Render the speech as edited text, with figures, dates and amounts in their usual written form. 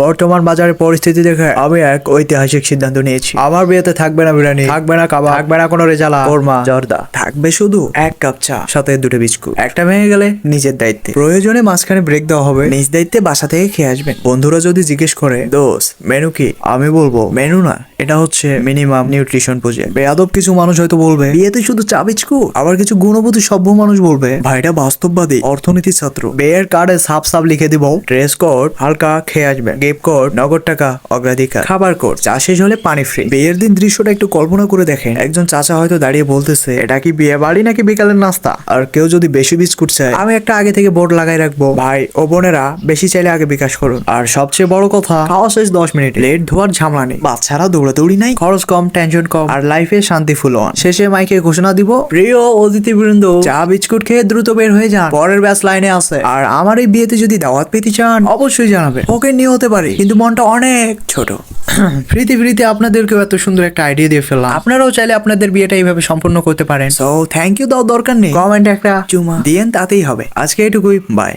বর্তমান বাজারের পরিস্থিতি দেখে আমি এক ঐতিহাসিক সিদ্ধান্ত নিয়েছি। আমার বিয়েতে থাকবে না বিরিয়ানি, থাকবে না কাবাব, থাকবে না কোনো রেজালা কোরমা জর্দা, থাকবে শুধু এক কাপ চা সাথে দুটো বিস্কুট। একটা ভেঙে গেলে নিজের দায়িত্বে, প্রয়োজনে মাঝখানে ব্রেক দেওয়া হবে, নিজ দায়িত্বে বাসা থেকে খেয়ে আসবেন। বন্ধুরা যদি জিজ্ঞেস করে দোস্ত মেনু কি, আমি বলবো মেনু না, এটা হচ্ছে মিনিমাম নিউট্রিশন প্রজেক্ট। বেয়াদব কিছু মানুষ হয়তো বলবে বিয়েতে শুধু চা বিস্কুট, আবার কিছু গুণবতী সভ্য মানুষ বলবে ভাইটা বাস্তববাদী অর্থনীতির ছাত্র। বিয়ের কার্ডে সাফ সাফ লিখে দিব ড্রেস কোড হালকা খেয়ে আসবেন, গিফট কোড নগদ টাকা অগ্রাধিকার, খাবার কোড চা শেষ হলে পানি ফ্রি। বিয়ের দিন দৃশ্যটা একটু কল্পনা করে দেখেন, একজন চাচা হয়তো দাঁড়িয়ে বলতেছে এটা কি বিয়ে বাড়ি নাকি বিকালের নাস্তা। আর কেউ যদি বেশি বিস্কুট চায়, আমি একটা আগে থেকে বোর্ড লাগাই রাখবো ভাই ও বোনেরা বেশি চাইলে আগে বিকাশ করুন। আর সবচেয়ে বড় কথা, খাওয়া শেষ 10 মিনিট, লেট ধোয়ার ঝামেলা নেই, বাচ্চারা দৌড়াদৌড়ি নাই, খরচ কম, টেনশন কম, আর লাইফে শান্তি ফুল অন। শেষে মাইকে ঘোষণা দিব প্রিয় অতিথিবৃন্দ চা বিস্কুট খেয়ে দ্রুত বের হয়ে যান, পরের ব্যাচ লাইনে আছে। আর আমার এই বিয়েতে যদি দাওয়াত পেতে চান অবশ্যই জানাবেন, ওকে নিয়ে হতে পারে কিন্তু মনটা অনেক ছোট। ফ্রিতে আপনাদেরকেও এত সুন্দর একটা আইডিয়া দিয়ে ফেললাম, আপনারাও চাইলে আপনাদের বিয়েটা এইভাবে সম্পূর্ণ করতে পারেন। সো থ্যাংক ইউ দাও দরকার নেই, কমেন্টে একটা চুমা দিয়েন তাতেই হবে। আজকে এটুকুই, বাই।